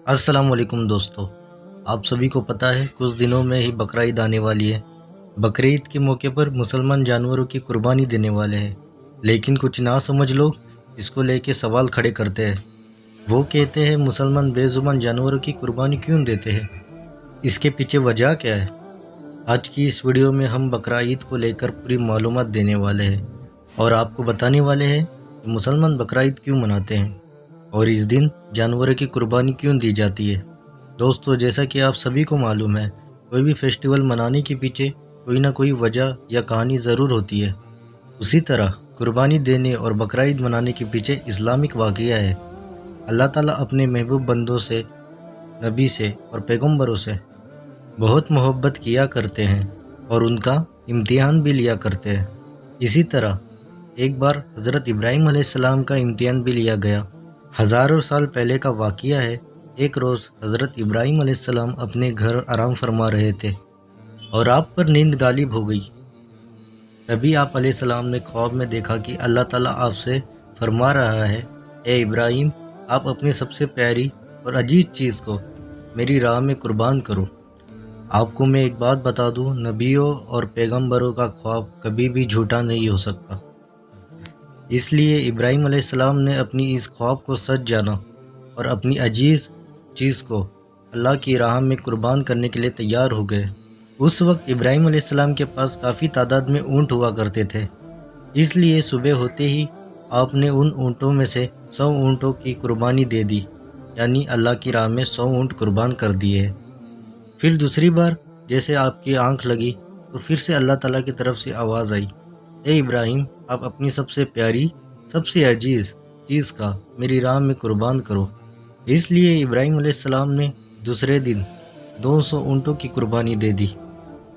अस्सलाम वालेकुम दोस्तों। आप सभी को पता है कुछ दिनों में ही बकरीद आने वाली है। बकरीद के मौके पर मुसलमान जानवरों की कुर्बानी देने वाले हैं, लेकिन कुछ ना समझ लोग इसको लेके सवाल खड़े करते हैं। वो कहते हैं मुसलमान बेजुबान जानवरों की कुर्बानी क्यों देते हैं, इसके पीछे वजह क्या है। आज की इस वीडियो में हम बकरीद को लेकर पूरी मालूमात देने वाले हैं और आपको बताने वाले हैं कि मुसलमान बकरीद क्यों मनाते हैं और इस दिन जानवरों की कुर्बानी क्यों दी जाती है। दोस्तों, जैसा कि आप सभी को मालूम है, कोई भी फेस्टिवल मनाने के पीछे कोई ना कोई वजह या कहानी ज़रूर होती है। उसी तरह कुर्बानी देने और बकरीद मनाने के पीछे इस्लामिक वाक़या है। अल्लाह ताला अपने महबूब बंदों से, नबी से और पैगम्बरों से बहुत मोहब्बत किया करते हैं और उनका इम्तिहान भी लिया करते हैं। इसी तरह एक बार हज़रत इब्राहीम अलैहिस्सलाम का इम्तिहान भी लिया गया। हज़ारों साल पहले का वाक़या है। एक रोज़ हज़रत इब्राहीम अलैहिस्सलाम अपने घर आराम फरमा रहे थे और आप पर नींद गालिब हो गई। तभी आप अलैहिस्सलाम ने ख्वाब में देखा कि अल्लाह ताला आपसे फरमा रहा है, ए इब्राहीम, आप अपनी सबसे प्यारी और अजीज़ चीज़ को मेरी राह में कुर्बान करो। आपको मैं एक बात बता दूँ, नबियों और पैगम्बरों का ख्वाब कभी भी झूठा नहीं हो सकता। इसलिए इब्राहीम अलैहिस्सलाम ने अपनी इस ख्वाब को सच जाना और अपनी अजीज़ चीज़ को अल्लाह की राह में कुर्बान करने के लिए तैयार हो गए। उस वक्त इब्राहीम अलैहिस्सलाम के पास काफ़ी तादाद में ऊँट हुआ करते थे, इसलिए सुबह होते ही आपने उन ऊँटों में से 100 ऊँटों की कुर्बानी दे दी, यानी अल्लाह की राह में 100 ऊँट कुर्बान कर दिए। फिर दूसरी बार जैसे आपकी आँख लगी तो फिर से अल्लाह ताला की तरफ से आवाज़ आई, ए इब्राहीम, आप अपनी सबसे प्यारी, सबसे अजीज़ चीज़ का मेरी राह में कुर्बान करो। इसलिए इब्राहीम अलैहिस्सलाम ने दूसरे दिन 200 ऊँटों की कुर्बानी दे दी।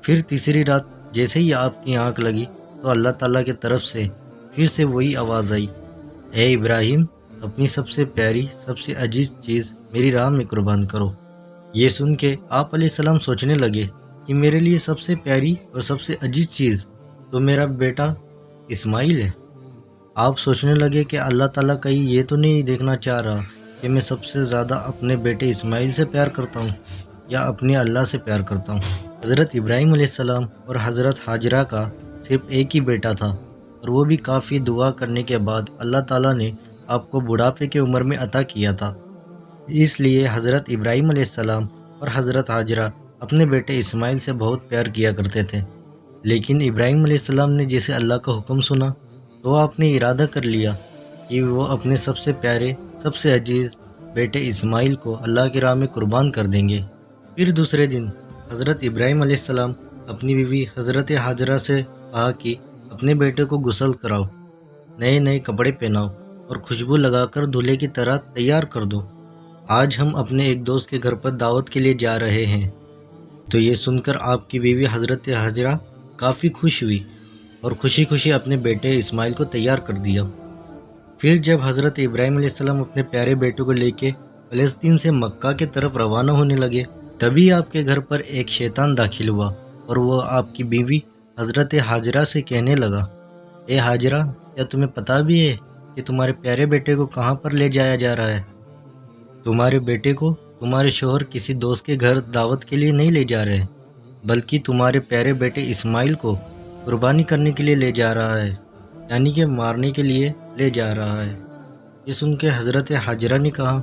फिर तीसरी रात जैसे ही आपकी आँख लगी तो अल्लाह ताला की तरफ से फिर से वही आवाज़ आई, ए इब्राहीम, अपनी सबसे प्यारी, सबसे अजीज़ चीज़ मेरी राह में कुर्बान करो। ये सुन के आप अलैहिस्सलाम सोचने लगे कि मेरे लिए सबसे प्यारी और सबसे अजीज़ चीज़ तो मेरा बेटा इस्माइल है। आप सोचने लगे कि अल्लाह ताला कहीं ये तो नहीं देखना चाह रहा कि मैं सबसे ज़्यादा अपने बेटे इस्माइल से प्यार करता हूँ या अपने अल्लाह से प्यार करता हूँ। हज़रत इब्राहीम अलैहिस्सलाम और हज़रत हाजरा का सिर्फ एक ही बेटा था और वो भी काफ़ी दुआ करने के बाद अल्लाह ताला ने आपको बुढ़ापे की उम्र में अता किया था। इसलिए हज़रत इब्राहीम अलैहिस्सलाम और हज़रत हाजरा अपने बेटे इस्माइल से बहुत प्यार किया करते थे। लेकिन इब्राहीम अलैहिस्सलाम ने जैसे अल्लाह का हुक्म सुना तो आपने इरादा कर लिया कि वो अपने सबसे प्यारे, सबसे अजीज़ बेटे इस्माइल को अल्लाह की राह में कुर्बान कर देंगे। फिर दूसरे दिन हज़रत इब्राहीम अलैहिस्सलाम अपनी बीवी हज़रत हाजरा से कहा कि अपने बेटे को गुस्ल कराओ, नए नए कपड़े पहनाओ और खुशबू लगाकर दूल्हे की तरह तैयार कर दो। आज हम अपने एक दोस्त के घर पर दावत के लिए जा रहे हैं। तो ये सुनकर आपकी बीवी हज़रत हाजरा काफ़ी खुश हुई और खुशी खुशी अपने बेटे इस्माइल को तैयार कर दिया। फिर जब हज़रत इब्राहीम अलैहिस्सलाम अपने प्यारे बेटे को लेके फ़लस्तीन से मक्का की तरफ रवाना होने लगे, तभी आपके घर पर एक शैतान दाखिल हुआ और वो आपकी बीवी हज़रत हाजरा से कहने लगा, ए हाजरा, क्या तुम्हें पता भी है कि तुम्हारे प्यारे बेटे को कहाँ पर ले जाया जा रहा है? तुम्हारे बेटे को तुम्हारे शौहर किसी दोस्त के घर दावत के लिए नहीं ले जा रहे, बल्कि तुम्हारे प्यारे बेटे इस्माइल को कुर्बानी करने के लिए ले जा रहा है, यानी कि मारने के लिए ले जा रहा है। ये सुन के हज़रत हाजरा ने कहा,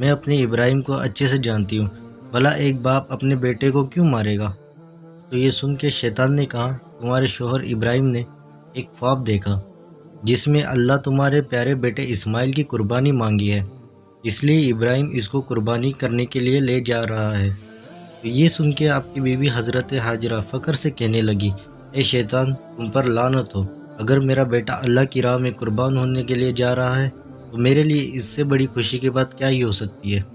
मैं अपने इब्राहिम को अच्छे से जानती हूँ, भला एक बाप अपने बेटे को क्यों मारेगा। तो ये सुन के शैतान ने कहा, तुम्हारे शौहर इब्राहिम ने एक ख्वाब देखा जिसमें अल्लाह तुम्हारे प्यारे बेटे इस्माइल की कुर्बानी मांगी है, इसलिए इब्राहिम इसको कुर्बानी करने के लिए ले जा रहा है। तो ये सुन के आपकी बीवी हज़रत हाजरा फ़ख्र से कहने लगी, ए शैतान, तुम पर लानत हो, अगर मेरा बेटा अल्लाह की राह में कुर्बान होने के लिए जा रहा है तो मेरे लिए इससे बड़ी खुशी की बात क्या ही हो सकती है।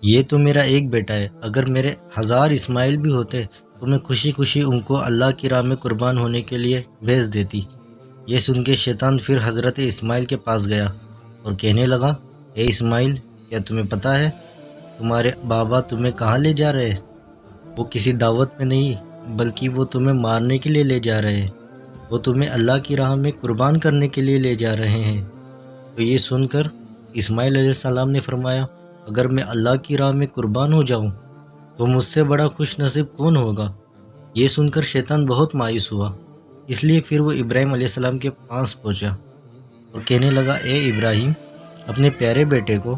ये तो मेरा एक बेटा है, अगर मेरे 1000 इस्माइल भी होते तो मैं खुशी खुशी उनको अल्लाह की राह में कुर्बान होने के लिए भेज देती। ये सुन के शैतान फिर हज़रत इस्माइल के पास गया और कहने लगा, ए इस्माइल, क्या तुम्हें पता है तुम्हारे बाबा तुम्हें कहाँ ले जा रहे हैं? वो किसी दावत में नहीं, बल्कि वो तुम्हें मारने के लिए ले जा रहे हैं। वो तुम्हें अल्लाह की राह में कुर्बान करने के लिए ले जा रहे हैं। तो ये सुनकर इस्माइल अलैहिस्सलाम ने फरमाया, اگر میں اللہ کی راہ میں قربان ہو جاؤں تو مجھ سے بڑا خوش نصیب کون ہوگا؟ یہ سن کر شیطان بہت مایوس ہوا، اس لیے پھر وہ ابراہیم علیہ السلام کے پاس پہنچا اور کہنے لگا، اے ابراہیم، اپنے پیارے بیٹے کو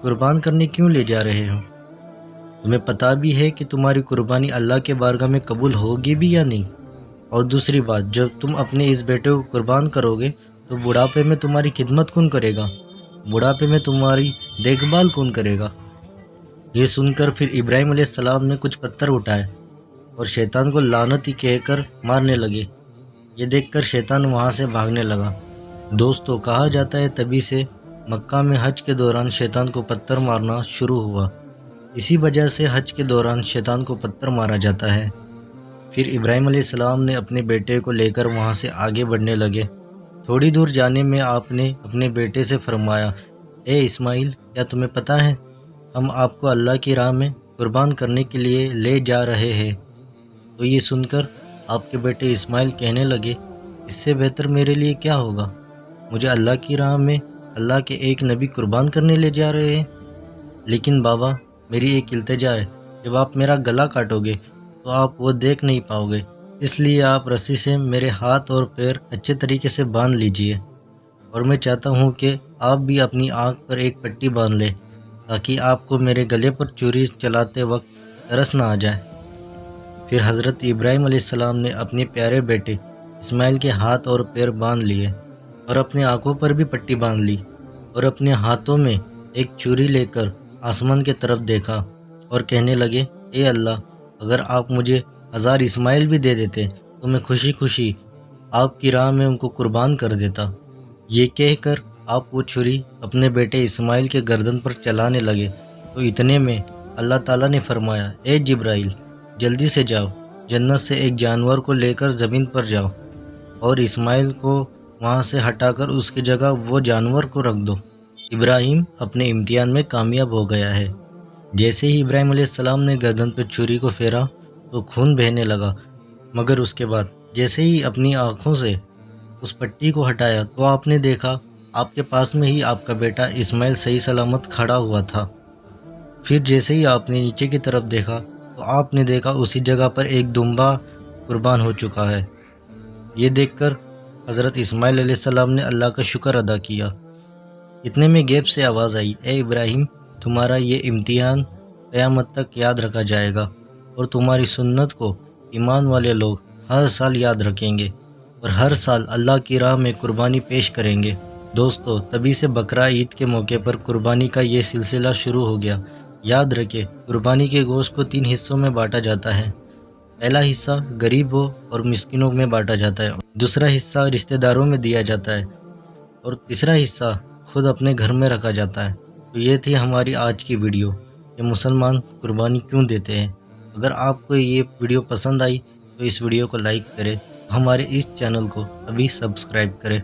قربان کرنے کیوں لے جا رہے ہو؟ تمہیں پتہ بھی ہے کہ تمہاری قربانی اللہ کے بارگاہ میں قبول ہوگی بھی یا نہیں؟ اور دوسری بات، جب تم اپنے اس بیٹے کو قربان کرو گے تو بڑھاپے میں تمہاری خدمت کون کرے گا؟ بڑھاپے میں تمہاری دیکھ بھال کون کرے گا؟ یہ سن کر پھر ابراہیم علیہ السلام نے کچھ پتھر اٹھائے اور شیطان کو لعنتی کہہ کر مارنے لگے۔ یہ دیکھ کر شیطان وہاں سے بھاگنے لگا۔ دوستو، کہا جاتا ہے تبھی سے مکہ میں حج کے دوران شیطان کو پتھر مارنا شروع ہوا۔ اسی وجہ سے حج کے دوران شیطان کو پتھر مارا جاتا ہے۔ پھر ابراہیم علیہ السلام نے اپنے بیٹے کو لے کر وہاں سے آگے بڑھنے لگے۔ تھوڑی دور جانے میں آپ نے اپنے بیٹے سے فرمایا، اے اسماعیل، کیا تمہیں پتہ ہے ہم آپ کو اللہ کی راہ میں قربان کرنے کے لیے لے جا رہے ہیں؟ تو یہ سن کر آپ کے بیٹے اسماعیل کہنے لگے، اس سے بہتر میرے لیے کیا ہوگا؟ مجھے اللہ کی راہ میں اللہ کے ایک نبی قربان کرنے لے جا رہے ہیں۔ لیکن بابا، میری ایک التجا ہے، جب آپ میرا گلا کاٹو گے تو آپ وہ دیکھ نہیں پاؤ گے، اس لیے آپ رسی سے میرے ہاتھ اور پیر اچھے طریقے سے باندھ لیجئے، اور میں چاہتا ہوں کہ آپ بھی اپنی آنکھ پر ایک پٹی باندھ لیں تاکہ آپ کو میرے گلے پر چھری چلاتے وقت ترس نہ آ جائے۔ پھر حضرت ابراہیم علیہ السلام نے اپنے پیارے بیٹے اسماعیل کے ہاتھ اور پیر باندھ لیے اور اپنے آنکھوں پر بھی پٹی باندھ لی، اور اپنے ہاتھوں میں ایک چھری لے کر آسمان کی طرف دیکھا اور کہنے لگے، اے اللہ، اگر آپ مجھے 1000 اسماعیل بھی دے دیتے تو میں خوشی خوشی آپ کی راہ میں ان کو قربان کر دیتا۔ یہ کہہ کر آپ وہ چھری اپنے بیٹے اسماعیل کے گردن پر چلانے لگے تو اتنے میں اللہ تعالیٰ نے فرمایا، اے جبرائیل، جلدی سے جاؤ، جنت سے ایک جانور کو لے کر زمین پر جاؤ اور اسماعیل کو وہاں سے ہٹا کر اس کی جگہ وہ جانور کو رکھ دو۔ ابراہیم اپنے امتحان میں کامیاب ہو گیا ہے۔ جیسے ہی ابراہیم علیہ السلام نے گردن پہ چھری کو پھیرا تو خون بہنے لگا، مگر اس کے بعد جیسے ہی اپنی آنکھوں سے اس پٹی کو ہٹایا تو آپ نے دیکھا آپ کے پاس میں ہی آپ کا بیٹا اسماعیل صحیح سلامت کھڑا ہوا تھا۔ پھر جیسے ہی آپ نے نیچے کی طرف دیکھا تو آپ نے دیکھا اسی جگہ پر ایک دمبا قربان ہو چکا ہے۔ یہ دیکھ کر حضرت اسماعیل علیہ السلام نے اللہ کا شکر ادا کیا۔ اتنے میں غیب سے آواز آئی، اے ابراہیم، تمہارا یہ امتحان قیامت تک یاد رکھا جائے گا، اور تمہاری سنت کو ایمان والے لوگ ہر سال یاد رکھیں گے اور ہر سال اللہ کی راہ میں قربانی پیش کریں گے۔ دوستو، تبھی سے بقرہ عید کے موقع پر قربانی کا یہ سلسلہ شروع ہو گیا۔ یاد رکھیں، قربانی کے گوشت کو 3 حصوں میں بانٹا جاتا ہے۔ پہلا حصہ غریبوں اور مسکینوں میں بانٹا جاتا ہے، دوسرا حصہ رشتہ داروں میں دیا جاتا ہے، اور تیسرا حصہ خود اپنے گھر میں رکھا جاتا ہے۔ تو یہ تھی ہماری آج کی ویڈیو کہ مسلمان قربانی کیوں دیتے ہیں۔ اگر آپ کو یہ ویڈیو پسند آئی تو اس ویڈیو کو لائک کریں، ہمارے اس چینل کو ابھی سبسکرائب کریں۔